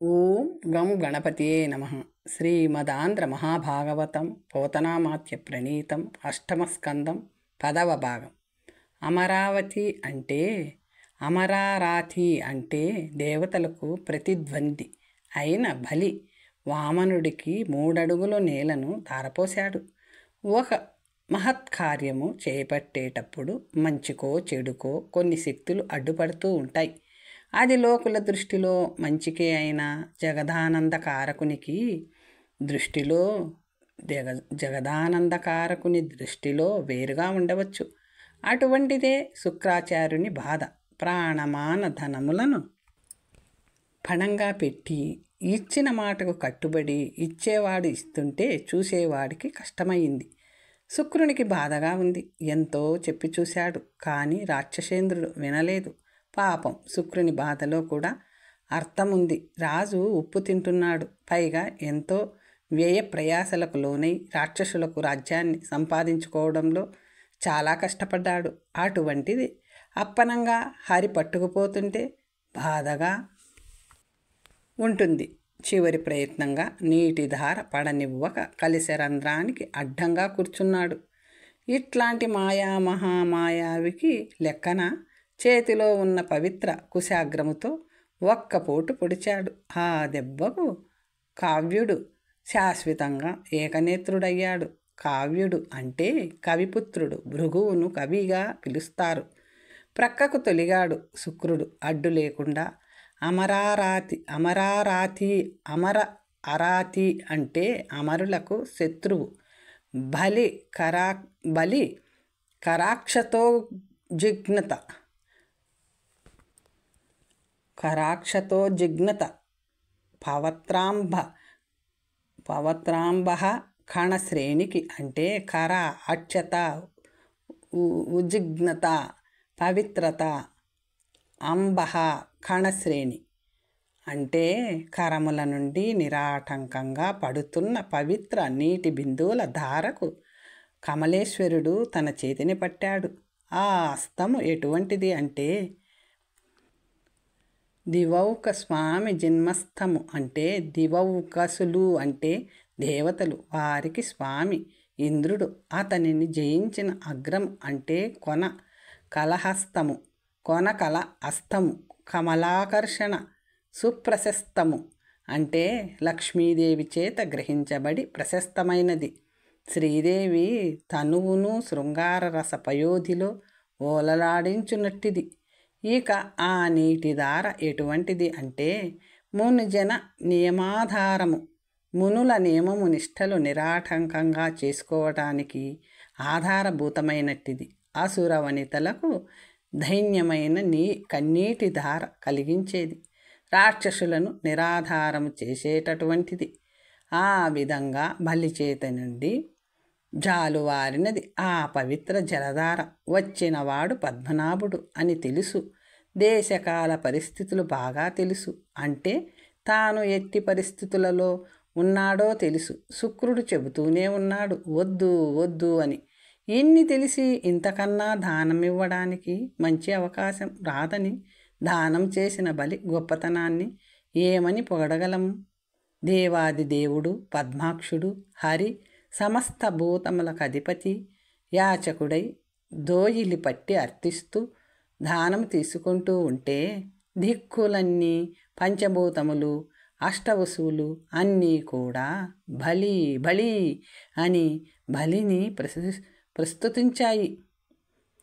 ఓం గం గణపతియే నమః. శ్రీమదాంధ్ర మహాభాగవతం పోతనామాత్య ప్రణీతం అష్టమస్కందం 10వ భాగం. అమరావతి అంటే అమరారాతి అంటే దేవతలకు ప్రతిద్వంది అయిన బలి వామనుడికి 3 అడుగుల నేలను ధారపోశాడు. ఒక మహత్కార్యము చేపట్టేటప్పుడు మంచికో చెడుకో కొన్ని శక్తులు అడ్డుపడుతూ ఉంటాయి. అది లోకుల దృష్టిలో మంచికే అయినా జగదానందకారకునికి దృష్టిలో వేరుగా ఉండవచ్చు. అటువంటిదే శుక్రాచార్యుని బాధ. ప్రాణమాన ధనములను పణంగా పెట్టి ఇచ్చిన మాటకు కట్టుబడి ఇచ్చేవాడు ఇస్తుంటే చూసేవాడికి కష్టమైంది. శుక్రునికి బాధగా ఉంది. ఎంతో చెప్పి చూశాడు, కానీ రాక్షసేంద్రుడు వినలేదు. పాపం, శుక్రుని బాధలో కూడా అర్థముంది. రాజు ఉప్పు తింటున్నాడు. పైగా ఎంతో వ్యయ ప్రయాసలకు లోనై రాక్షసులకు రాజ్యాన్ని సంపాదించుకోవడంలో చాలా కష్టపడ్డాడు. అటువంటిది అప్పనంగా హరి పట్టుకుపోతుంటే బాధగా ఉంటుంది. చివరి ప్రయత్నంగా నీటి ధార పడనివ్వక కలిశరంధ్రానికి అడ్డంగా కూర్చున్నాడు. ఇట్లాంటి మహామాయావికి లెక్కన చేతిలో ఉన్న పవిత్ర కుశాగ్రముతో ఒక్కపోటు పొడిచాడు. ఆ దెబ్బకు కావ్యుడు శాశ్వతంగా ఏకనేత్రుడయ్యాడు. కావ్యుడు అంటే కవిపుత్రుడు. భృగువును కవిగా పిలుస్తారు. ప్రక్కకు తొలిగాడు శుక్రుడు అడ్డు లేకుండా. అమర అరాతి అంటే అమరులకు శత్రువు. బలి కరాక్షతో జిగ్నత పవత్రాంబ కణశ్రేణికి అంటే కర అక్షత ఉజిగ్నత పవిత్రత. అంబహ కణశ్రేణి అంటే కరముల నుండి నిరాటంకంగా పడుతున్న పవిత్ర నీటి బిందువుల ధారకు కమలేశ్వరుడు తన చేతిని పట్టాడు. ఆ హస్తము ఎటువంటిది అంటే దివౌక స్వామి జన్మస్థము. అంటే దివౌకసులు అంటే దేవతలు, వారికి స్వామి ఇంద్రుడు. అతనిని జయించిన అగ్రం అంటే కొనకల హస్తము. కమలాకర్షణ సుప్రశస్తము అంటే లక్ష్మీదేవి చేత గ్రహించబడి ప్రశస్తమైనది. శ్రీదేవి తనువును శృంగార రస పయోధిలో ఓలలాడించునట్టిది. ఇక ఆ నీటిధార ఎటువంటిది అంటే మునిజన నియమాధారము. మునుల నియమము నిష్టలు నిరాటంకంగా చేసుకోవటానికి ఆధారభూతమైనట్టిది. అసుర వనితలకు దైన్యమైన కన్నీటి ధార కలిగించేది. రాక్షసులను నిరాధారము చేసేటటువంటిది. ఆ విధంగా బలిచేత నుండి జాలువారినది ఆ పవిత్ర జలధార. వచ్చినవాడు పద్మనాభుడు అని తెలుసు. దేశకాల పరిస్థితులు బాగా తెలుసు. అంటే తాను ఎట్టి పరిస్థితులలో ఉన్నాడో తెలుసు. శుక్రుడు చెబుతూనే ఉన్నాడు, వద్దు వద్దు అని. ఇన్ని తెలిసి ఇంతకన్నా దానం ఇవ్వడానికి మంచి అవకాశం రాదని దానం చేసిన బలి గొప్పతనాన్ని ఏమని పొగడగలము? దేవాది దేవుడు పద్మాక్షుడు హరి సమస్త భూతములకు అధిపతి యాచకుడై దోయిలి పట్టి అర్థిస్తూ దానం తీసుకుంటూ ఉంటే దిక్కులన్నీ పంచభూతములు అష్టవసువులు అన్నీ కూడా బలి బలి అని బలిని ప్రస్తుతించాయి.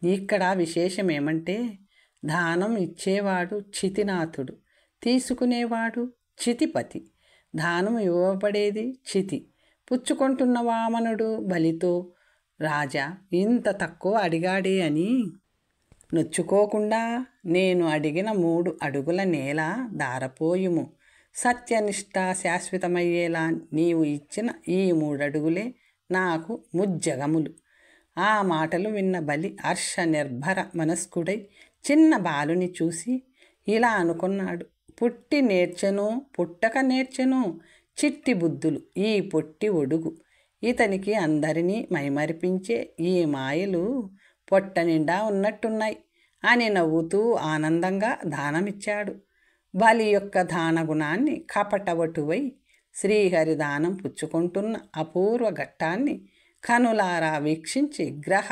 ఇక్కడ విశేషం ఏమంటే దానం ఇచ్చేవాడు చితినాథుడు, తీసుకునేవాడు చితిపతి. దానం ఇవ్వబడేది చితి. పుచ్చుకుంటున్న వామనుడు బలితో, రాజా ఇంత తక్కువ అడిగాడే అని నొచ్చుకోకుండా నేను అడిగిన 3 అడుగుల నేల దారపోయుము. సత్యనిష్ట శాశ్వతమయ్యేలా నీవు ఇచ్చిన ఈ 3 అడుగులే నాకు ముజ్జగములు. ఆ మాటలు విన్న బలి హర్ష నిర్భర మనస్కుడై చిన్న బాలుని చూసి ఇలా అనుకున్నాడు, పుట్టి నేర్చెను పుట్టక నేర్చెను చిట్టి బుద్ధులు ఈ పొట్టి ఒడుగు. ఇతనికి అందరినీ మైమరిపించే ఈ మాయలు పొట్ట నిండా ఉన్నట్టున్నాయి అని నవ్వుతూ ఆనందంగా దానమిచ్చాడు. బలి యొక్క దానగుణాన్ని కపటవటువై శ్రీహరి దానం పుచ్చుకుంటున్న అపూర్వ ఘట్టాన్ని కనులారా వీక్షించి గ్రహ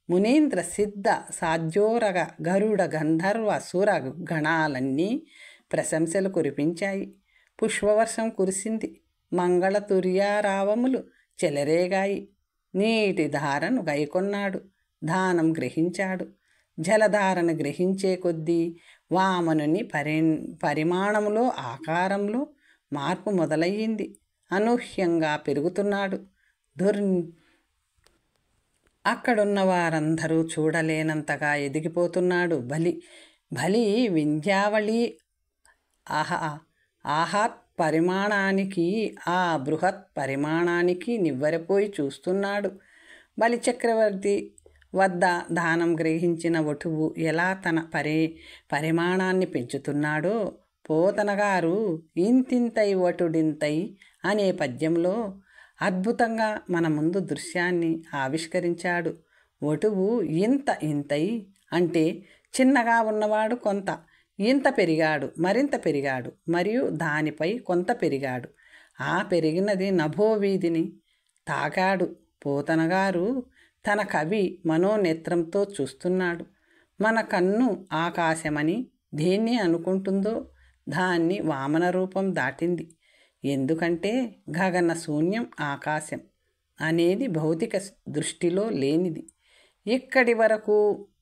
మునీంద్ర సిద్ధ సాధ్యోరగ గరుడ గంధర్వ సుర గణాలన్నీ ప్రశంసలు కురిపించాయి. పుష్పవర్షం కురిసింది. మంగళ తుర్యారావములు చెలరేగాయి. నీటి ధారను గైకొన్నాడు. దానం గ్రహించాడు. జలధారను గ్రహించే కొద్దీ వామనుని పరిమాణంలో ఆకారంలో మార్పు మొదలయ్యింది. అనూహ్యంగా పెరుగుతున్నాడు. అక్కడున్న వారందరూ చూడలేనంతగా ఎదిగిపోతున్నాడు. బలి వింధ్యావళి ఆహాత్ పరిమాణానికి ఆ బృహత్ పరిమాణానికి నివ్వెరపోయి చూస్తున్నాడు. బలిచక్రవర్తి వద్ద దానం గ్రహించిన వటువు ఎలా తన పరిమాణాన్ని పెంచుతున్నాడో పోతనగారు ఇంతింతై వటుడింతై అనే పద్యంలో అద్భుతంగా మన ముందు దృశ్యాన్ని ఆవిష్కరించాడు. వటువు ఇంతై అంటే చిన్నగా ఉన్నవాడు కొంత, ఇంత పెరిగాడు, మరింత పెరిగాడు, మరియు దానిపై కొంత పెరిగాడు. ఆ పెరిగినది నభోవీధిని తాకాడు. పోతనగారు తన కవి మనోనేత్రంతో చూస్తున్నాడు. మన కన్ను ఆకాశమని దేన్ని అనుకుంటుందో దాన్ని వామన రూపం దాటింది. ఎందుకంటే గగన శూన్యం ఆకాశం అనేది భౌతిక దృష్టిలో లేనిది. ఇక్కడి వరకు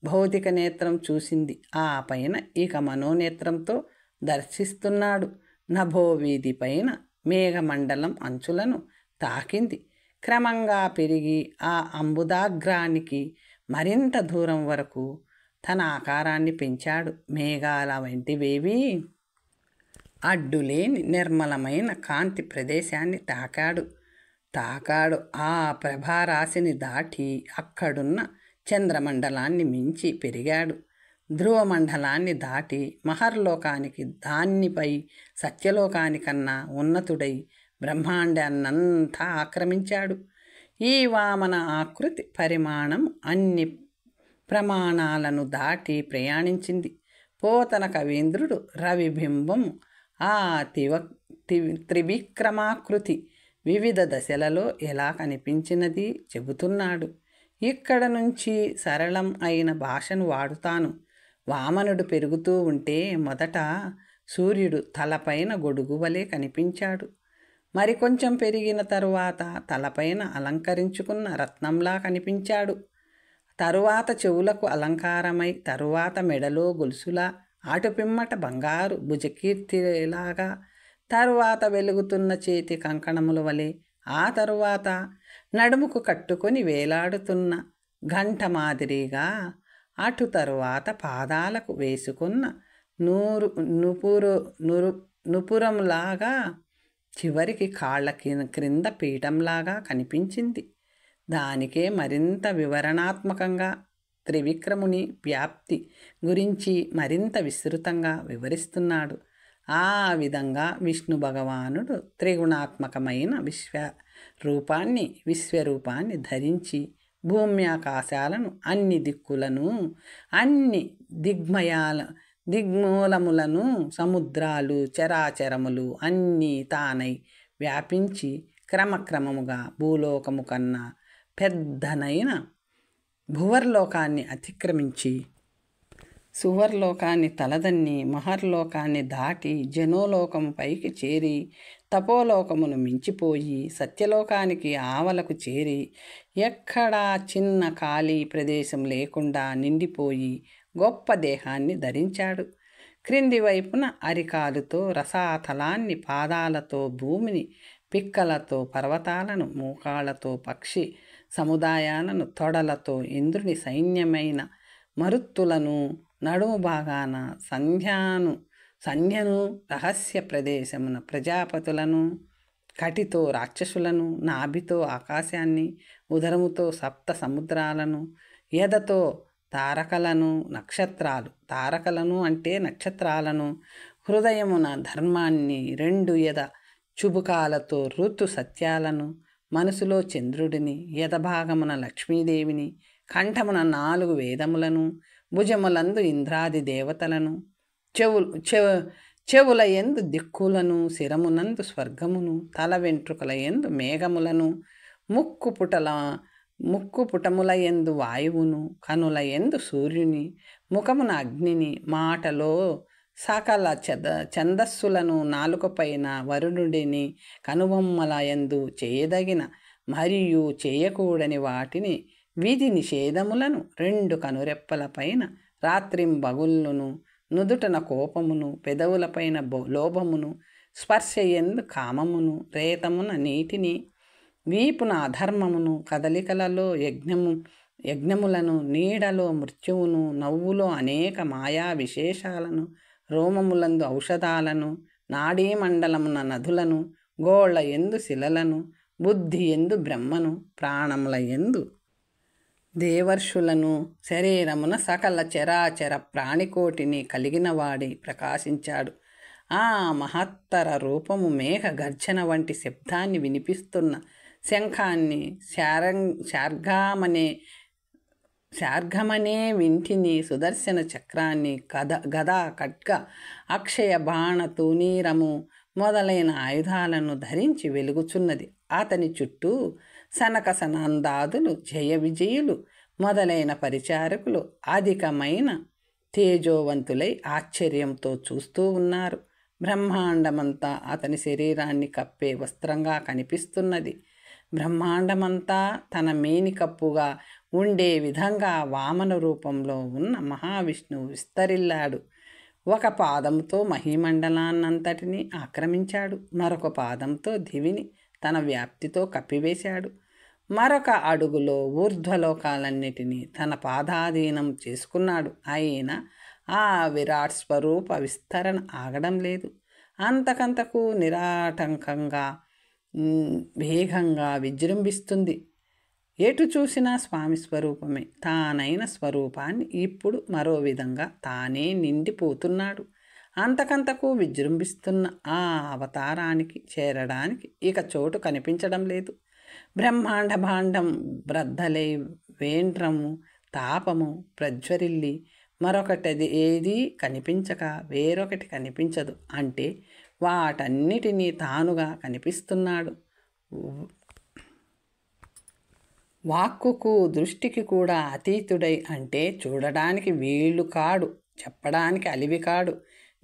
భౌతిక నేత్రం చూసింది. ఆ పైన ఇక మనోనేత్రంతో దర్శిస్తున్నాడు. నభోవీధి పైన మేఘమండలం అంచులను తాకింది. క్రమంగా పెరిగి ఆ అంబుదాగ్రానికి మరింత దూరం వరకు తన ఆకారాన్ని పెంచాడు. మేఘాల వంటివేవి అడ్డులేని నిర్మలమైన కాంతి ప్రదేశాన్ని తాకాడు. ఆ ప్రభారాశిని దాటి అక్కడున్న చంద్రమండలాన్ని మించి పెరిగాడు. ధ్రువమండలాన్ని దాటి మహర్లోకానికి, దానిపై సత్యలోకానికన్నా ఉన్నతుడై బ్రహ్మాండాన్నంతా ఆక్రమించాడు. ఈ వామన ఆకృతి పరిమాణం అన్ని ప్రమాణాలను దాటి ప్రయాణించింది. పోతన కవీంద్రుడు రవిబింబం ఆ త్రివిక్రమాకృతి వివిధ దశలలో ఎలా కనిపించినది చెబుతున్నాడు. ఇక్కడ నుంచి సరళం అయిన భాషను వాడుతాను. వామనుడు పెరుగుతూ ఉంటే మొదట సూర్యుడు తలపైన గొడుగు వలె కనిపించాడు. మరికొంచెం పెరిగిన తరువాత తలపైన అలంకరించుకున్న రత్నంలా కనిపించాడు. తరువాత చెవులకు అలంకారమై, తరువాత మెడలో గొలుసులా, ఆటుపిమ్మట బంగారు భుజకీర్తిలాగా, తరువాత వెలుగుతున్న చేతి కంకణముల వలె, ఆ తరువాత నడుముకు కట్టుకొని వేలాడుతున్న గంట మాదిరిగా, అటు తరువాత పాదాలకు వేసుకున్న నుపురంలాగా, చివరికి కాళ్ళ క్రింద పీఠంలాగా కనిపించింది. దానికే మరింత వివరణాత్మకంగా త్రివిక్రముని వ్యాప్తి గురించి మరింత విస్తృతంగా వివరిస్తున్నాడు. ఆ విధంగా విష్ణు భగవానుడు త్రిగుణాత్మకమైన విశ్వరూపాన్ని ధరించి భూమ్యాకాశాలను, అన్ని దిక్కులను, అన్ని దిగ్మూలములను, సముద్రాలు, చరాచరములు అన్నీ తానై వ్యాపించి క్రమక్రమముగా భూలోకము కన్నా పెద్దనైన భువర్లోకాన్ని అతిక్రమించి సువర్లోకాన్ని తలదన్ని మహర్లోకాన్ని దాటి జనోలోకము పైకి చేరి తపోలోకమును మించిపోయి సత్యలోకానికి ఆవలకు చేరి ఎక్కడా చిన్న ఖాళీ ప్రదేశం లేకుండా నిండిపోయి గొప్ప దేహాన్ని ధరించాడు. క్రింది వైపున అరికాలుతో రసాతలాన్ని, పాదాలతో భూమిని, పిక్కలతో పర్వతాలను, మూకాళ్లతో పక్షి సముదాయాలను, తొడలతో ఇంద్రుని సైన్యమైన మరుత్తులను, నడుము భాగాన సంధ్యను, రహస్య ప్రదేశమున ప్రజాపతులను, కటితో రాక్షసులను, నాభితో ఆకాశాన్ని, ఉదరముతో సప్త సముద్రాలను, ఎదతో తారకలను, తారకలను అంటే నక్షత్రాలను, హృదయమున ధర్మాన్ని, రెండు ఎద చుబుకాలతో ఋతు సత్యాలను, మనసులో చంద్రుడిని, ఎదభాగమున లక్ష్మీదేవిని, కంఠమున 4 వేదములను, భుజములందు ఇంద్రాది దేవతలను, చెవుల యందు దిక్కులను, శిరమునందు స్వర్గమును, తల వెంట్రుకల యందు మేఘములను, ముక్కు పుటముల యందు వాయువును, కనుల యందు సూర్యుని, ముఖమున అగ్నిని, మాటలో సకల ఛందస్సులను, నాలుకపైన వరుణుడిని, కనుబొమ్మల యందు చేయదగిన మరియు చేయకూడని వాటిని, విధి నిషేధములను, రెండు కనురెప్పల పైన రాత్రింబగుళ్ళును, నుదుటన కోపమును, పెదవులపైన లోభమును, స్పర్శయందు కామమును, రేతమున నీటిని, వీపున అధర్మమును, కదలికలలో యజ్ఞములను, నీడలో మృత్యువును, నవ్వులో అనేక మాయా విశేషాలను, రోమములందు ఔషధాలను, నాడీమండలమున నదులను, గోళ్ళ ఎందు శిలలను, బుద్ధి ఎందు బ్రహ్మను, ప్రాణముల ఎందు దేవర్షులను, శరీరమున సకల చరాచర ప్రాణికోటిని కలిగినవాడి ప్రకాశించాడు. ఆ మహత్తర రూపము మేఘ గర్జన వంటి శబ్దాన్ని వినిపిస్తున్న శంఖాన్ని, శార్ఘమనే వింటిని, సుదర్శన చక్రాన్ని, గద ఖడ్గ అక్షయ బాణ తూనీరము మొదలైన ఆయుధాలను ధరించి వెలుగుచున్నది. అతని చుట్టూ సనక సనందాదులు, జయ విజయులు మొదలైన పరిచారకులు అధికమైన తేజోవంతులై ఆశ్చర్యంతో చూస్తూ ఉన్నారు. బ్రహ్మాండమంతా అతని శరీరాన్ని కప్పే వస్త్రంగా కనిపిస్తున్నది. బ్రహ్మాండమంతా తన మేనికప్పుగా ఉండే విధంగా వామన రూపంలో ఉన్న మహావిష్ణువు విస్తరిల్లాడు. ఒక పాదంతో మహీమండలాన్నంతటినీ ఆక్రమించాడు. మరొక పాదంతో దివిని తన వ్యాప్తితో కప్పివేశాడు. మరొక అడుగులో ఊర్ధ్వలోకాలన్నిటినీ తన పాదాధీనం చేసుకున్నాడు. అయినా ఆ విరాట్ స్వరూప విస్తరణ ఆగడం లేదు. అంతకంతకు నిరాటంకంగా వేగంగా విజృంభిస్తుంది. ఎటు చూసినా స్వామి స్వరూపమే. తానైన స్వరూపాన్ని ఇప్పుడు మరో విధంగా తానే నిండిపోతున్నాడు. అంతకంతకు విజృంభిస్తున్న ఆ అవతారానికి చేరడానికి ఇక చోటు కనిపించడం లేదు. బ్రహ్మాండ భాండం బ్రద్దలై వేండ్రము తాపము ప్రజ్వరిల్లి మరొకటి ఏదీ కనిపించక వేరొకటి కనిపించదు. అంటే వాటన్నిటినీ తానుగా కనిపిస్తున్నాడు. వాక్కుకు దృష్టికి కూడా అతీతుడై, అంటే చూడడానికి వీళ్ళు కాడు, చెప్పడానికి అలివి కాడు,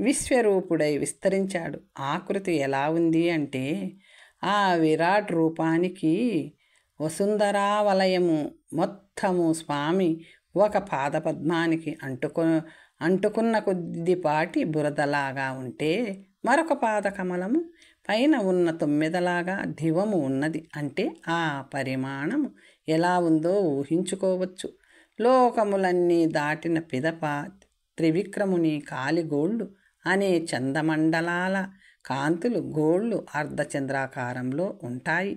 విశ్వరూపుడై విస్తరించాడు. ఆకృతి ఎలా ఉంది అంటే ఆ విరాట్ రూపానికి వసుంధరావలయము మొత్తము స్వామి ఒక పాదపద్మానికి అంటుకున్న కొద్దిపాటి బురదలాగా ఉంటే, మరొక పాదకమలము పైన ఉన్న తొమ్మిదలాగా దివము ఉన్నది. అంటే ఆ పరిమాణము ఎలా ఉందో ఊహించుకోవచ్చు. లోకములన్నీ దాటిన పిదప త్రివిక్రముని కాలిగోళ్ళు అనే చందమండలాల కాంతులు గోళ్ళు అర్ధచంద్రాకారంలో ఉంటాయి.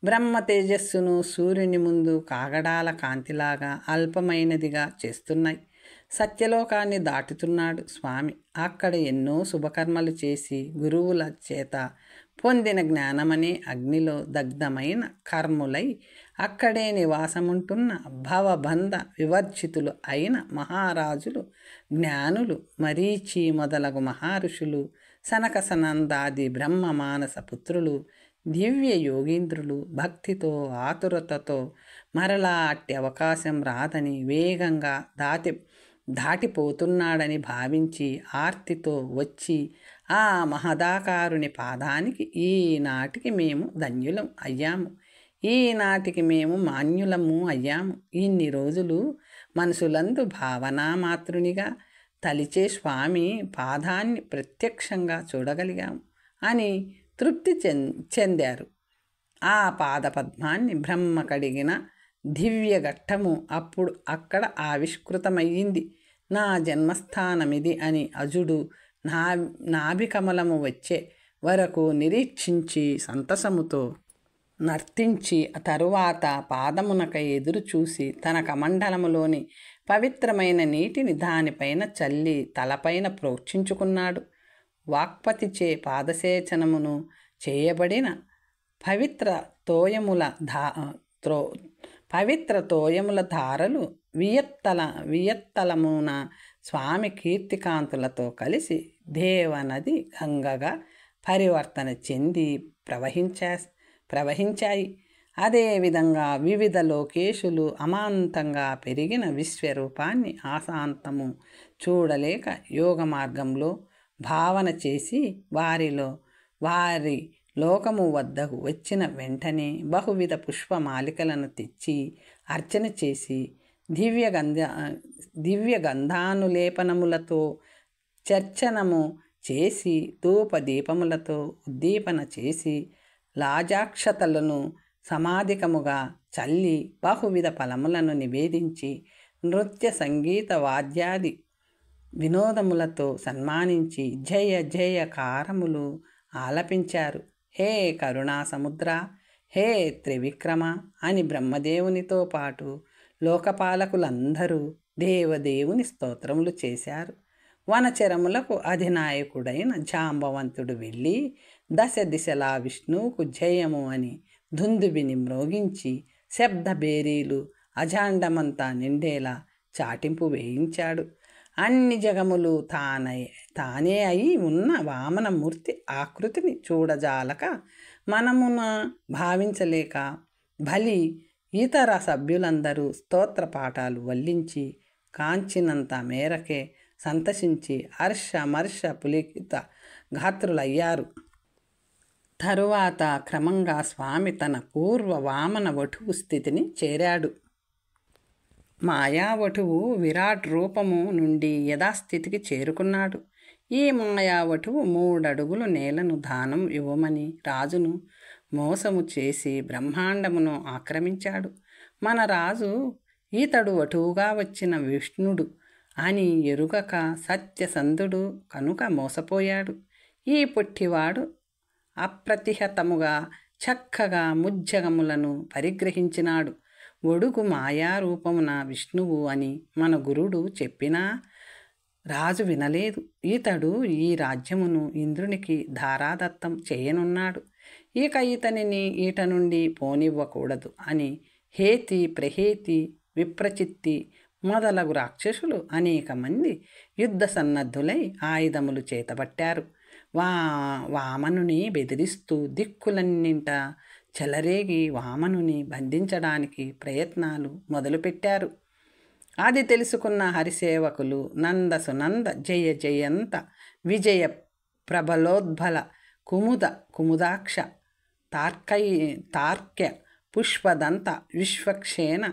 బ్రహ్మ తేజస్సును సూర్యుని ముందు కాగడాల కాంతిలాగా అల్పమైనదిగా చేస్తున్నాయి. సత్యలోకాన్ని దాటుతున్నాడు స్వామి. అక్కడ ఎన్నో శుభకర్మలు చేసి గురువుల చేత పొందిన జ్ఞానమనే అగ్నిలో దగ్ధమైన కర్ములై అక్కడే నివాసముంటున్న భవబంధ వివర్జితులు అయిన మహారాజులు, జ్ఞానులు, మరీచి మొదలగు మహర్షులు, సనక సనందాది బ్రహ్మ మానస పుత్రులు, దివ్య యోగీంద్రులు భక్తితో ఆతురతతో మరలా అట్టి అవకాశం రాదని వేగంగా దాటిపోతున్నాడని భావించి ఆర్తితో వచ్చి ఆ మహదాకారుని పాదానికి ఈనాటికి మేము ధన్యులం అయ్యాము, ఈనాటికి మేము మాన్యులము అయ్యాము, ఇన్ని రోజులు మనసులందు భావనామాతృనిగా తలిచే స్వామి పాదాన్ని ప్రత్యక్షంగా చూడగలిగాము అని తృప్తి చెందారు. ఆ పాదపద్మాన్ని బ్రహ్మ కడిగిన దివ్య ఘట్టము అప్పుడు అక్కడ ఆవిష్కృతమయ్యింది. నా జన్మస్థానమిది అని అజుడు నాభికమలము వచ్చే వరకు నిరీక్షించి సంతసముతో నర్తించి తరువాత పాదమునకై ఎదురు చూసి తన కమండలములోని పవిత్రమైన నీటిని దానిపైన చల్లి తలపైన ప్రోక్షించుకున్నాడు. వాక్పతిచే పాదసేచనమును చేయబడిన పవిత్ర తోయముల ధారలు వియత్తలమున స్వామి కీర్తికాంతులతో కలిసి దేవనది గంగగా పరివర్తన చెంది ప్రవహించాయి. అదేవిధంగా వివిధ లోకేశులు అమాంతంగా పెరిగిన విశ్వరూపాన్ని ఆశాంతము చూడలేక యోగ మార్గంలో భావన చేసి వారి లోకము వద్దకు వచ్చిన వెంటనే బహువిధ పుష్పమాలికలను తెచ్చి అర్చన చేసి దివ్య గంధానులేపనములతో చర్చనము చేసి ధూపదీపములతో ఉద్దీపన చేసి లాజాక్షతలను సమాధికముగా చల్లి బహువిధ ఫలములను నివేదించి నృత్య సంగీత వాద్యాది వినోదములతో సన్మానించి జయ జయకారములు ఆలపించారు. హే కరుణా సముద్ర, హే త్రివిక్రమ అని బ్రహ్మదేవునితో పాటు లోకపాలకులందరూ దేవదేవుని స్తోత్రములు చేశారు. వనచరములకు అధినాయకుడైన జాంబవంతుడు వెళ్ళి దశ దిశలా విష్ణువుకు జయము అని దుందుబిని మ్రోగించి శబ్దబేరీలు అజాండమంతా నిండేలా చాటింపు వేయించాడు. అన్ని జగములు తానే అయి ఉన్న వామనమూర్తి ఆకృతిని చూడజాలక మనమున భావించలేక బలి ఇతర సభ్యులందరూ స్తోత్రపాఠాలు వల్లించి కాంచినంత మేరకే సంతసించి హర్షమర్ష పులికిత గాత్రులయ్యారు. తరువాత క్రమంగా స్వామి తన పూర్వ వామన వటువు స్థితిని చేరాడు. మాయావటువు విరాట్ రూపము నుండి యథాస్థితికి చేరుకున్నాడు. ఈ మాయావటువు 3 అడుగులు నేలను దానం ఇవ్వమని రాజును మోసము చేసి బ్రహ్మాండమును ఆక్రమించాడు. మన రాజు ఈతడు వటువుగా వచ్చిన విష్ణుడు అని ఎరుగక సత్యసంధుడు కనుక మోసపోయాడు. ఈ పొట్టివాడు అప్రతిహతముగా చక్కగా ముజ్జగములను పరిగ్రహించినాడు. ఒడుగు మాయారూపమున విష్ణువు అని మన గురుడు చెప్పినా రాజు వినలేదు. ఈతడు ఈ రాజ్యమును ఇంద్రునికి ధారాదత్తం చేయనున్నాడు. ఇక ఇతనిని ఈట నుండి పోనివ్వకూడదు అని హేతి, ప్రహేతి, విప్రచిత్తి మొదలగు రాక్షసులు అనేక మంది యుద్ధ సన్నద్ధులై ఆయుధములు చేతబట్టారు. వామనుని బెదిరిస్తూ దిక్కులన్నింట చెలరేగి వామనుని బంధించడానికి ప్రయత్నాలు మొదలుపెట్టారు. అది తెలుసుకున్న హరిసేవకులు నంద సునంద జయ జయంత విజయ ప్రబలోద్బల కుముదాక్ష తార్క్య పుష్పదంత విశ్వక్షేణ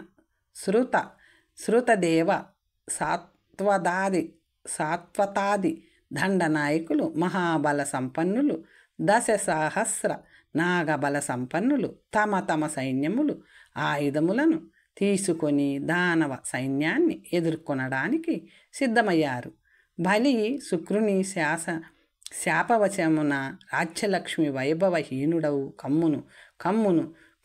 శృతదేవ సాత్వతాది దండనాయకులు మహాబల సంపన్నులు 10 సహస్ర నాగబల సంపన్నులు తమ సైన్యములు ఆయుధములను తీసుకొని దానవ సైన్యాన్ని ఎదుర్కొనడానికి సిద్ధమయ్యారు. బలి శుక్రుని శాపవశమున రాజ్యలక్ష్మి వైభవహీనుడవు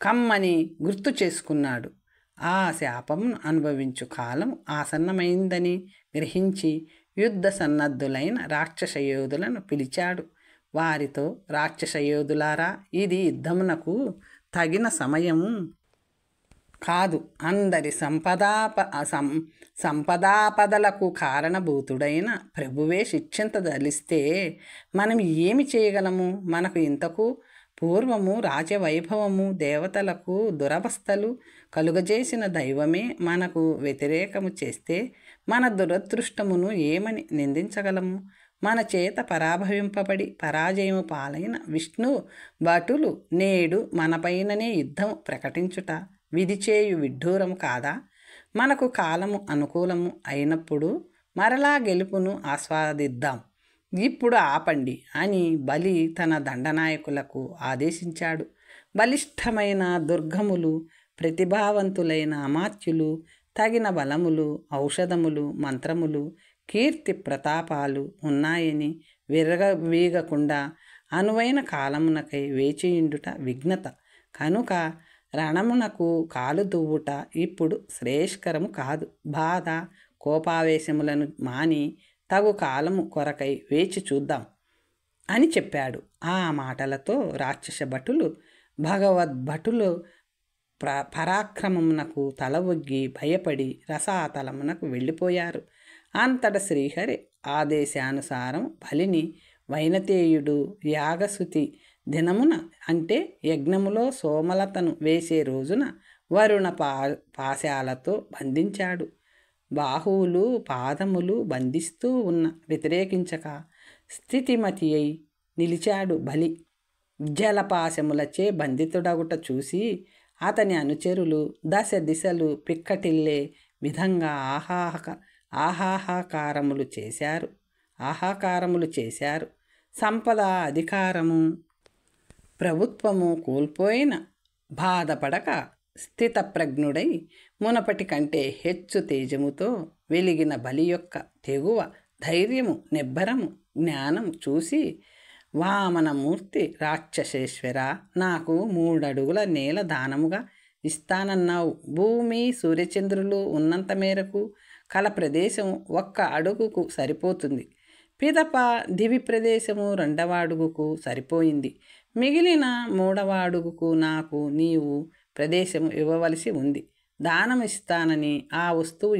కమ్మని గుర్తు చేసుకున్నాడు. ఆ శాపమును అనుభవించు కాలం ఆసన్నమైందని గ్రహించి యుద్ధ సన్నద్ధులైన రాక్షసయోధులను పిలిచాడు. వారితో, రాక్షసయోధులారా, ఇది యుద్ధమునకు తగిన సమయము కాదు. అందరి సంపదాపదలకు కారణభూతుడైన ప్రభువే శిక్షించదలిస్తే మనం ఏమి చేయగలము? మనకు ఇంతకు పూర్వము రాజవైభవము, దేవతలకు దురవస్థలు కలుగజేసిన దైవమే మనకు వ్యతిరేకము చేస్తే మన దురదృష్టమును ఏమని నిందించగలము? మన చేత పరాభవింపబడి పరాజయము పాలైన విష్ణు భటులు నేడు మనపైననే యుద్ధము ప్రకటించుట విధిచేయు విడ్డూరము కాదా? మనకు కాలము అనుకూలము అయినప్పుడు మరలా గెలుపును ఆస్వాదిద్దాం. ఇప్పుడు ఆపండి అని బలి తన దండనాయకులకు ఆదేశించాడు. బలిష్టమైన దుర్గములు, ప్రతిభావంతులైన అమాత్యులు, తగిన బలములు, ఔషధములు, మంత్రములు, కీర్తి ప్రతాపాలు ఉన్నాయని విరగవీగకుండా అనువైన కాలమునకై వేచియుండుట విఘ్నత కనుక రణమునకు కాలు దువ్వుట ఇప్పుడు శ్రేయస్కరము కాదు. బాధ కోపావేశములను మాని తగు కాలము కొరకై వేచి చూద్దాం అని చెప్పాడు. ఆ మాటలతో రాక్షస భటులు భగవద్భటులు పరాక్రమమునకు తల ఒగ్గి భయపడి రసాతలమునకు వెళ్ళిపోయారు. అంతట శ్రీహరి ఆదేశానుసారం బలిని వైనతేయుడు యాగశుతి దినమున అంటే యజ్ఞములో సోమలతను వేసే రోజున వరుణ పాశాలతో బంధించాడు. బాహువులు పాదములు బంధిస్తూ ఉన్న వ్యతిరేకించక స్థితిమతి అయి నిలిచాడు బలి. జలపాశములచే బంధితుడగుట చూసి అతని అనుచరులు దశ దిశలు పిక్కటిల్లే విధంగా ఆహాకారములు చేశారు. సంపద, అధికారము, ప్రభుత్వము కోల్పోయిన బాధపడక స్థితప్రజ్ఞుడై మునపటి కంటే హెచ్చు తేజముతో వెలిగిన బలి యొక్క తెగువ, ధైర్యము, నిబ్బరము, జ్ఞానం చూసి, వామనమూర్తి రాక్షసేశ్వర, నాకు 3 అడుగుల నేల దానముగా ఇస్తానన్నావు. భూమి సూర్యచంద్రులు ఉన్నంత మేరకు కల ప్రదేశం 1 అడుగుకు సరిపోతుంది. పిదప దివి ప్రదేశము 2వ అడుగుకు సరిపోయింది. మిగిలిన 3వ అడుగుకు నాకు నీవు ప్రదేశము ఇవ్వవలసి ఉంది. దానం ఇస్తానని ఆ వస్తువు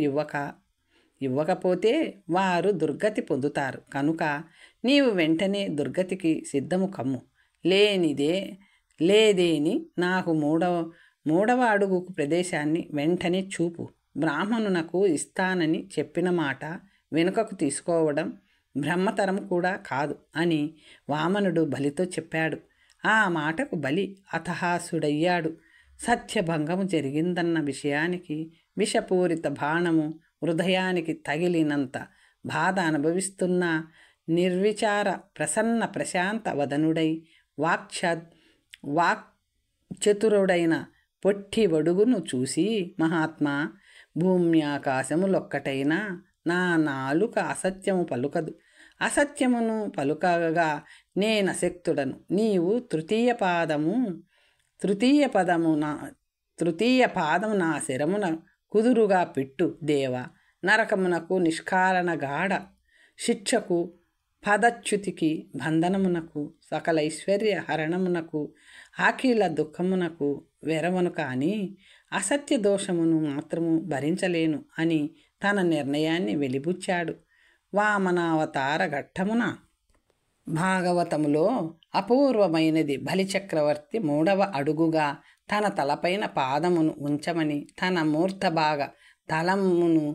ఇవ్వకపోతే వారు దుర్గతి పొందుతారు. కనుక నీవు వెంటనే దుర్గతికి సిద్ధము కమ్ము. లేదేని నాకు 3వ అడుగుకు ప్రదేశాన్ని వెంటనే చూపు. బ్రాహ్మణునకు ఇస్తానని చెప్పిన మాట వెనుకకు తీసుకోవడం బ్రహ్మతరం కూడా కాదు అని వామనుడు బలితో చెప్పాడు. ఆ మాటకు బలి అతహాసుడయ్యాడు. సత్యభంగము జరిగిందన్న విషయానికి విషపూరిత బాణము హృదయానికి తగిలినంత బాధ అనుభవిస్తున్న నిర్విచార ప్రశాంత వదనుడై వాక్చతురుడైన పొట్టి వడుగును చూసి, మహాత్మా, భూమి ఆకాశములొక్కటైనా నా నాలుక అసత్యము పలుకదు. అసత్యమును పలుకగా నేనశక్తుడను. నీవు తృతీయ పాదము నా శిరమున కుదురుగా పెట్టు దేవ. నరకమునకు, నిష్కారణ గాఢ శిక్షకు, పదచ్యుతికి, బంధనమునకు, సకల ఐశ్వర్య హరణమునకు, అఖిల దుఃఖమునకు వెరవను. కానీ అసత్య దోషమును మాత్రము భరించలేను అని తన నిర్ణయాన్ని వెలిబుచ్చాడు. వామనావతార ఘట్టమున భాగవతములో అపూర్వమైనది బలిచక్రవర్తి 3వ అడుగుగా తన తలపైన పాదమును ఉంచమని తన మూర్ధభాగ తలమును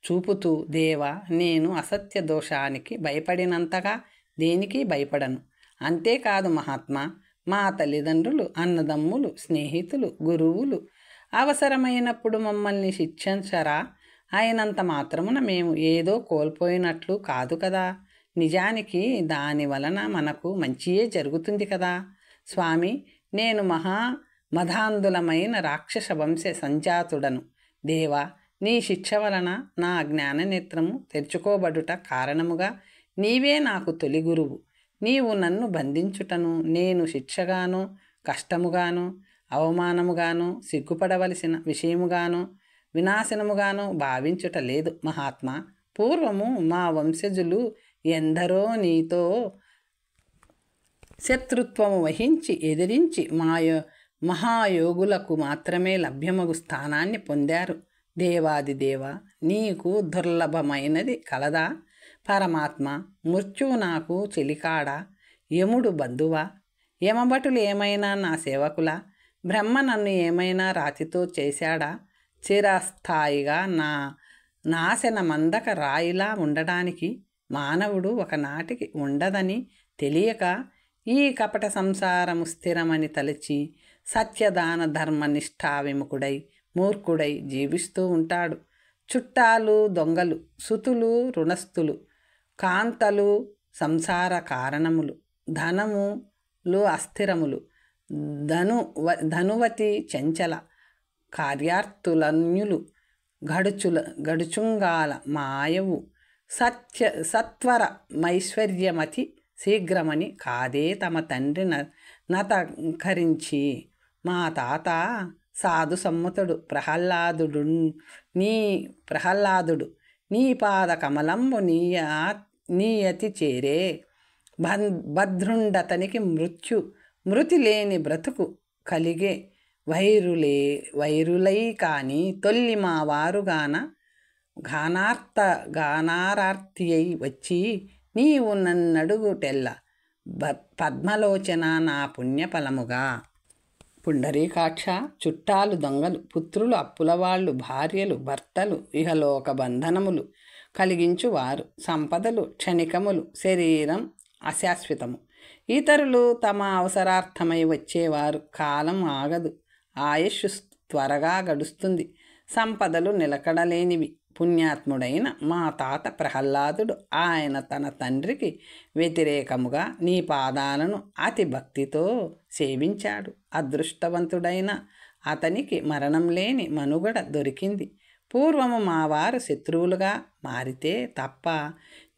చూపుతూ, దేవ, నేను అసత్య దోషానికి భయపడినంతగా దేనికి భయపడను. అంతేకాదు మహాత్మా, మా తల్లిదండ్రులు, అన్నదమ్ములు, స్నేహితులు, గురువులు అవసరమైనప్పుడు మమ్మల్ని శిక్షించరా? అయినంత మాత్రమున మేము ఏదో కోల్పోయినట్లు కాదు కదా. నిజానికి దాని వలన మనకు మంచియే జరుగుతుంది కదా. స్వామి, నేను మధాంధులమైన రాక్షస వంశ సంజాతుడను. దేవా, నీ శిక్ష వలన నా జ్ఞాననేత్రము తెరుచుకోబడుట కారణముగా నీవే నాకు తొలి గురువు. నీవు నన్ను బంధించుటను నేను శిక్షగానో, కష్టముగానో, అవమానముగానో, సిగ్గుపడవలసిన విషయముగానో, వినాశనముగానో భావించుట లేదు మహాత్మా. పూర్వము మా వంశజులు ఎందరో నీతో శత్రుత్వము వహించి ఎదిరించి మహాయోగులకు మాత్రమే లభ్యమగు స్థానాన్ని పొందారు. దేవాదిదేవ, నీకు దుర్లభమైనది కలదా? పరమాత్మ, మృత్యువు నాకు చెలికాడా? యముడు బంధువా? యమభటులు ఏమైనా నా సేవకులా? బ్రహ్మ నన్ను ఏమైనా రాతితో చేశాడా? చిరస్థాయిగా నాశన మందక రాయిలా ఉండడానికి మానవుడు ఒకనాటికి ఉండదని తెలియక ఈ కపట సంసారము స్థిరమని తలచి సత్యదాన ధర్మ నిష్ఠా విముఖుడై మూర్ఖుడై జీవిస్తూ ఉంటాడు. చుట్టాలు దొంగలు, సుతులు రుణస్థులు, కాంతలు సంసార కారణములు, ధనములు అస్థిరములు, ధనువతి చంచల, కార్యార్థులన్యులు, గడుచుంగాల మాయవు, సత్వర మైశ్వర్యమతి శీఘ్రమని కాదే తమ తండ్రి నతకరించి. మా తాత సాధు సమ్మతుడు ప్రహ్లాదుడు నీ పాద కమలంబు నీయతి చేరే. భద్రుండతనికి మృతి లేని బ్రతుకు కలిగే వైరులై కాని తొల్లి మా వారుగాన గానారార్తి అయి వచ్చి నీవు నన్నడుగుటెల్ల పద్మలోచన నా పుణ్యఫలముగా. పుండరీకాక్ష, చుట్టాలు దొంగలు, పుత్రులు అప్పులవాళ్ళు, భార్యలు భర్తలు, ఇహలోక బంధనములు కలిగించువారు, సంపదలు క్షణికములు, శరీరం అశాశ్వతము, ఇతరులు తమ అవసరార్థమై వచ్చేవారు, కాలం ఆగదు, ఆయుష్ త్వరగా గడుస్తుంది, సంపదలు నిలకడలేనివి. పుణ్యాత్ముడైన మా తాత ప్రహ్లాదుడు ఆయన తన తండ్రికి వ్యతిరేకముగా నీ పాదాలను అతి భక్తితో సేవించాడు. అదృష్టవంతుడైన అతనికి మరణం లేని మనుగడ దొరికింది. పూర్వము మా వారు శత్రువులుగా మారితే తప్ప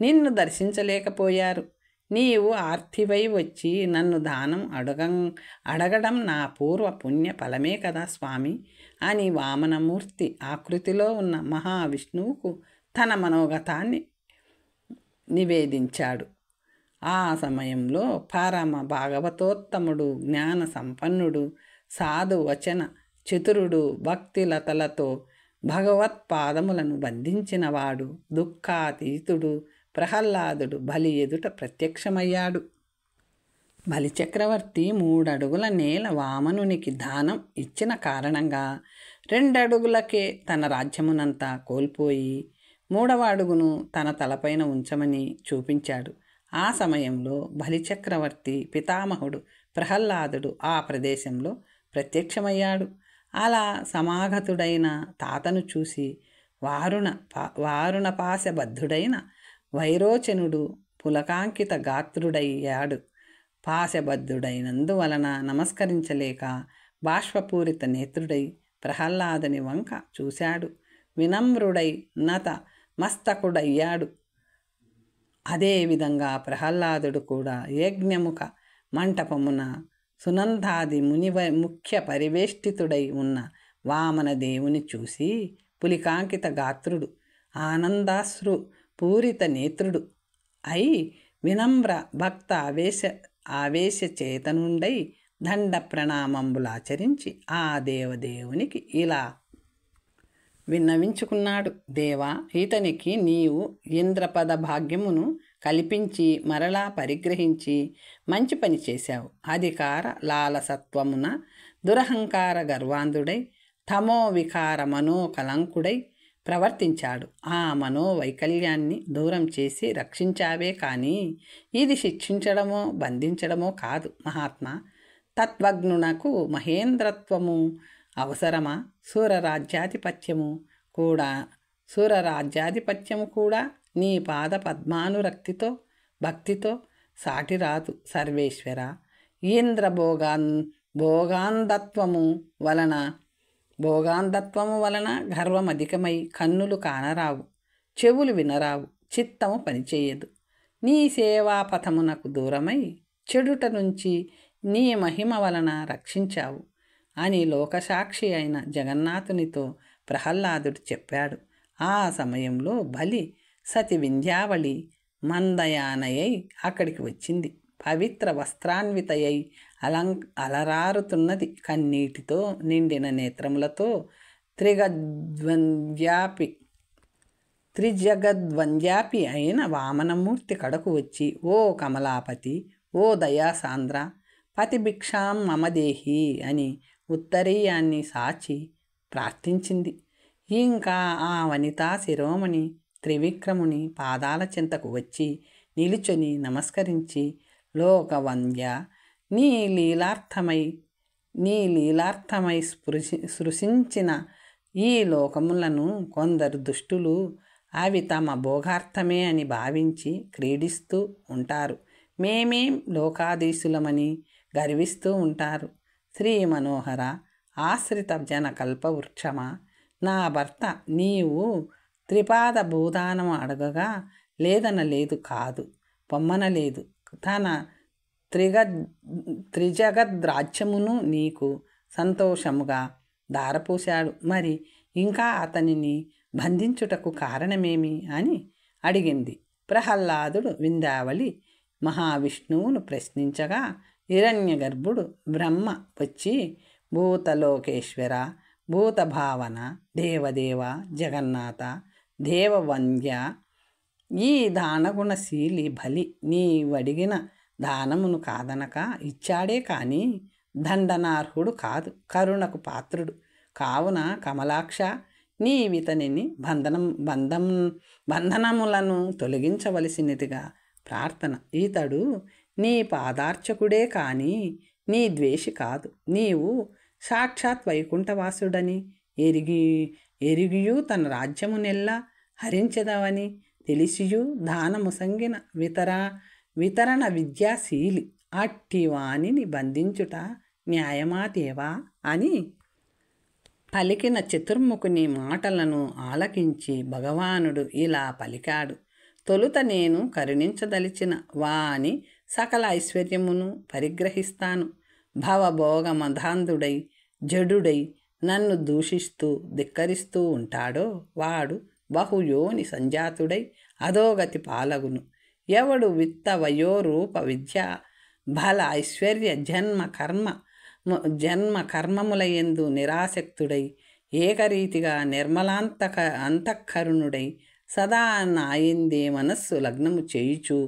నిన్ను దర్శించలేకపోయారు. నీవు ఆర్తివై వచ్చి నన్ను దానం అడగడం నా పూర్వ పుణ్య ఫలమే కదా స్వామి అని వామనమూర్తి ఆకృతిలో ఉన్న మహావిష్ణువుకు తన మనోగతాన్ని నివేదించాడు. ఆ సమయంలో పరమ భాగవతోత్తముడు, జ్ఞాన సంపన్నుడు, సాధు వచన చతురుడు, భక్తిలతలతో భగవత్పాదములను బంధించినవాడు, దుఃఖాతీతుడు ప్రహ్లాదుడు బలి ఎదుట ప్రత్యక్షమయ్యాడు. బలిచక్రవర్తి 3 అడుగుల నేల వామనునికి దానం ఇచ్చిన కారణంగా 2 అడుగులకే తన రాజ్యమునంతా కోల్పోయి 3వ అడుగును తన తలపైన ఉంచమని చూపించాడు. ఆ సమయంలో బలిచక్రవర్తి పితామహుడు ప్రహ్లాదుడు ఆ ప్రదేశంలో ప్రత్యక్షమయ్యాడు. అలా సమాగతుడైన తాతను చూసి వారుణపాశబద్ధుడైన వైరోచనుడు పులకాంకిత గాత్రుడయ్యాడు. పాశబద్ధుడైనందువలన నమస్కరించలేక బాష్పపూరిత నేత్రుడై ప్రహ్లాదుని వంక చూశాడు. వినమ్రుడై నత మస్తకుడయ్యాడు. అదేవిధంగా ప్రహ్లాదుడు కూడా యజ్ఞముఖ మంటపమున సునందాది ముఖ్య పరివేష్టితుడై ఉన్న వామనదేవుని చూసి పులికాంకిత గాత్రుడు, ఆనందాశ్రు పూరిత నేత్రుడు అయి వినమ్ర భక్త ఆవేశచేతనుండై దండ ప్రణామంబులాచరించి ఆ దేవదేవునికి ఇలా విన్నవించుకున్నాడు. దేవా, ఇతనికి నీవు ఇంద్రపద భాగ్యమును కల్పించి మరలా పరిగ్రహించి మంచి పని చేశావు. అధికార లాలసత్వమున దురహంకార గర్వాంధుడై తమో వికార మనోకలంకుడై ప్రవర్తించాడు. ఆ మనోవైకల్యాన్ని దూరం చేసి రక్షించావే కానీ ఇది శిక్షించడమో బంధించడమో కాదు మహాత్మా. తత్వజ్ఞునకు మహేంద్రత్వము అవసరమా? సూరరాజ్యాధిపత్యము కూడా నీ పాద పద్మానురక్తితో భక్తితో సాటిరాదు సర్వేశ్వర. ఇంద్ర భోగాంధత్వము వలన గర్వం అధికమై కన్నులు కానరావు, చెవులు వినరావు, చిత్తము పనిచేయదు. నీ సేవాపథమునకు దూరమై చెడుట నుంచి నీ మహిమ వలన రక్షించావు అని లోకసాక్షి అయిన జగన్నాథునితో ప్రహ్లాదుడు చెప్పాడు. ఆ సమయంలో బలి సతి వింధ్యావళి మందయానయై అక్కడికి వచ్చింది. పవిత్ర వస్త్రాన్వితయై అలరారుతున్నది. కన్నీటితో నిండిన నేత్రములతో త్రిజగద్వంద్యాపి అయిన వామనమూర్తి కడకు వచ్చి, ఓ కమలాపతి, ఓ దయాసాంద్ర, పతిభిక్షాం మమదేహి అని ఉత్తరీయాన్ని సాచి ప్రార్థించింది. ఇంకా ఆ వనితా శిరోమణి త్రివిక్రముని పాదాల చెంతకు వచ్చి నిలుచొని నమస్కరించి, లోకవంద్య, నీ లీలార్థమై సృశించిన ఈ లోకములను కొందరు దుష్టులు అవి తమ భోగార్థమే అని భావించి క్రీడిస్తూ ఉంటారు. మేమేం లోకాధీశులమని గర్విస్తూ ఉంటారు. శ్రీ మనోహర, ఆశ్రిత జన కల్పవృక్షమా, నా భర్త నీవు త్రిపాద భూదానం అడగగా లేదనలేదు కాదు, పొమ్మనలేదు. తన త్రిజగద్రాజ్యమును నీకు సంతోషముగా దారపోశాడు. మరి ఇంకా అతనిని బంధించుటకు కారణమేమి అని అడిగింది. ప్రహ్లాదుడు వింధ్యావళి మహావిష్ణువును ప్రశ్నించగా హిరణ్యగర్భుడు బ్రహ్మ వచ్చి, భూతలోకేశ్వర, భూతభావన, దేవదేవ, జగన్నాథ, దేవవంద్య ఈ దానగుణశీలి బలి నీవడిగిన దానమును కాదనక ఇచ్చాడే కానీ దండనార్హుడు కాదు, కరుణకు పాత్రుడు. కావున కమలాక్ష, నీవితనిని బంధనములను తొలగించవలసినదిగా ప్రార్థన. ఈతడు నీ పాదార్చకుడే కానీ నీ ద్వేషి కాదు. నీవు సాక్షాత్ వైకుంఠవాసుడని ఎరిగియు తన రాజ్యమునెల్లా హరించదవని తెలిసియు దానము సంగిన వితరణ విద్యాశీలి. అట్టివానిని బంధించుట న్యాయమా దేవా అని పలికిన చతుర్ముఖుని మాటలను ఆలకించి భగవానుడు ఇలా పలికాడు. తొలుత నేను కరుణించదలిచిన వాని సకల ఐశ్వర్యమును పరిగ్రహిస్తాను. భవభోగమధాంధుడై జడుడై నన్ను దూషిస్తూ ధిక్కరిస్తూ ఉంటాడో వాడు బహుయోని సంజాతుడై అధోగతి పాలగును. ఎవడు విత్త వయోరూప విద్య బల ఐశ్వర్య జన్మ కర్మములయందు నిరాసక్తుడై ఏకరీతిగా అంతఃకరుణుడై సదా నాయందే మనస్సు లగ్నము చేయుచూ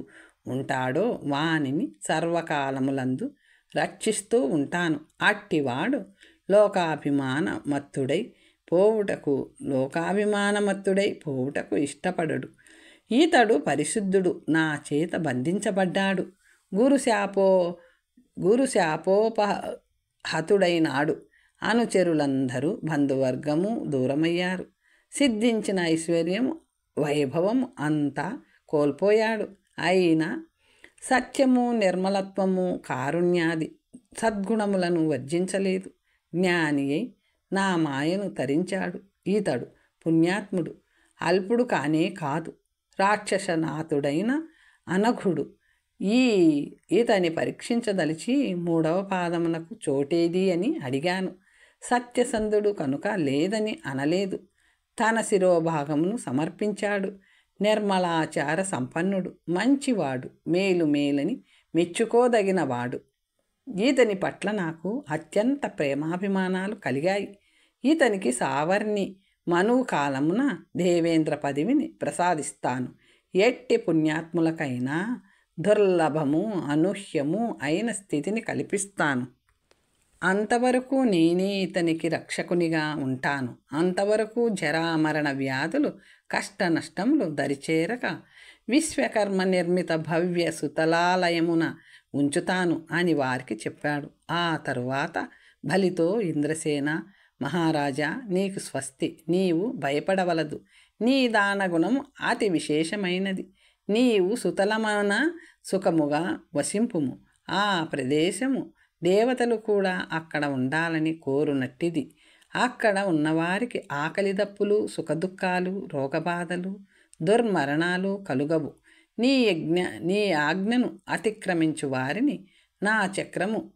ఉంటాడో వానిని సర్వకాలములందు రక్షిస్తూ ఉంటాను. అట్టివాడు లోకాభిమానమత్తుడై పోవుటకు ఇష్టపడడు. ఈతడు పరిశుద్ధుడు, నా చేత బంధించబడ్డాడు. గురుశాపోపహతుడైనాడు. అనుచరులందరూ బంధువర్గము దూరమయ్యారు. సిద్ధించిన ఐశ్వర్యము వైభవము అంతా కోల్పోయాడు. అయినా సత్యము నిర్మలత్వము కారుణ్యాది సద్గుణములను వర్జించలేదు. జ్ఞాని అయి నా మాయను తరించాడు. ఈతడు పుణ్యాత్ముడు, అల్పుడు కానే కాదు. రాక్షసనాథుడైన అనఘుడు ఈతని పరీక్షించదలిచి 3వ పాదమునకు చోటేది అని అడిగాను. సత్యసంధుడు కనుక లేదని అనలేదు. తన శిరోభాగమును సమర్పించాడు. నిర్మలాచార సంపన్నుడు, మంచివాడు, మేలని మెచ్చుకోదగినవాడు. ఈతని పట్ల నాకు అత్యంత ప్రేమాభిమానాలు కలిగాయి. ఈతనికి సావర్ణి మనువు కాలమున దేవేంద్ర పదవిని ప్రసాదిస్తాను. ఎట్టి పుణ్యాత్ములకైనా దుర్లభము అనూహ్యము అయిన స్థితిని కల్పిస్తాను. అంతవరకు నేనే ఇతనికి రక్షకునిగా ఉంటాను. అంతవరకు జరామరణ వ్యాధులు కష్ట నష్టములు దరిచేరక విశ్వకర్మ నిర్మిత భవ్య సుతలాలయమున ఉంచుతాను అని వారికి చెప్పాడు. ఆ తరువాత బలితో ఇంద్రసేన, మహారాజా నీకు స్వస్తి. నీవు భయపడవలదు. నీ దానగుణము అతి విశేషమైనది. నీవు సుతలమైన సుఖముగా వసింపుము. ఆ ప్రదేశము దేవతలు కూడా అక్కడ ఉండాలని కోరునట్టిది. అక్కడ ఉన్నవారికి ఆకలి దప్పులు, సుఖదుఖాలు, రోగబాధలు, దుర్మరణాలు కలుగవు. నీ ఆజ్ఞను అతిక్రమించు వారిని నా చక్రము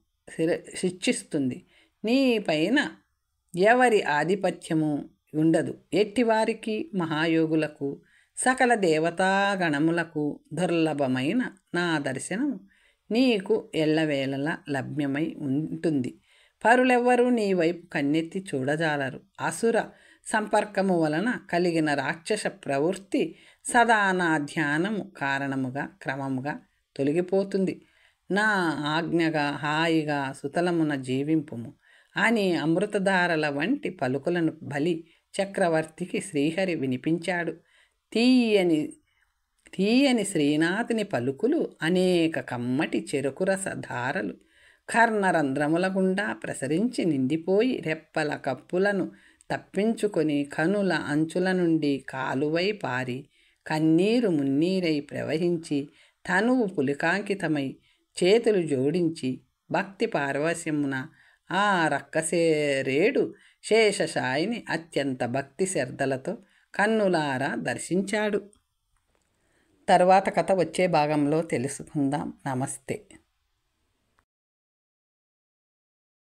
శిక్షిస్తుంది. నీ పైన ఎవరి ఆధిపత్యము ఉండదు. ఎట్టివారికి, మహాయోగులకు, సకల దేవతాగణములకు దుర్లభమైన నా దర్శనం నీకు ఎల్లవేళలా లభ్యమై ఉంటుంది. పరులెవ్వరూ నీ వైపు కన్నెత్తి చూడజాలరు. అసుర సంపర్కము వలన కలిగిన రాక్షస ప్రవృత్తి సదా నా ధ్యానము కారణముగా క్రమముగా తొలగిపోతుంది. నా ఆజ్ఞగా హాయిగా సుతలమున జీవింపుము అని అమృతధారల వంటి పలుకులను బలి చక్రవర్తికి శ్రీహరి వినిపించాడు. తీయని శ్రీనాథుని పలుకులు అనేక కమ్మటి చెరుకురస ధారలు కర్ణరంధ్రముల గుండా ప్రసరించి నిండిపోయి రెప్పల కప్పులను తప్పించుకొని కనుల అంచుల నుండి కాలువై పారి కన్నీరు మున్నీరై ప్రవహించి తనువు పులికాంకితమై చేతులు జోడించి భక్తి పారవశ్యమున ఆ రక్కసేరేడు శేషశాయిని అత్యంత భక్తి శ్రద్ధలతో కన్నులారా దర్శించాడు. తర్వాత కథ వచ్చే భాగంలో తెలుసుకుందాం. నమస్తే.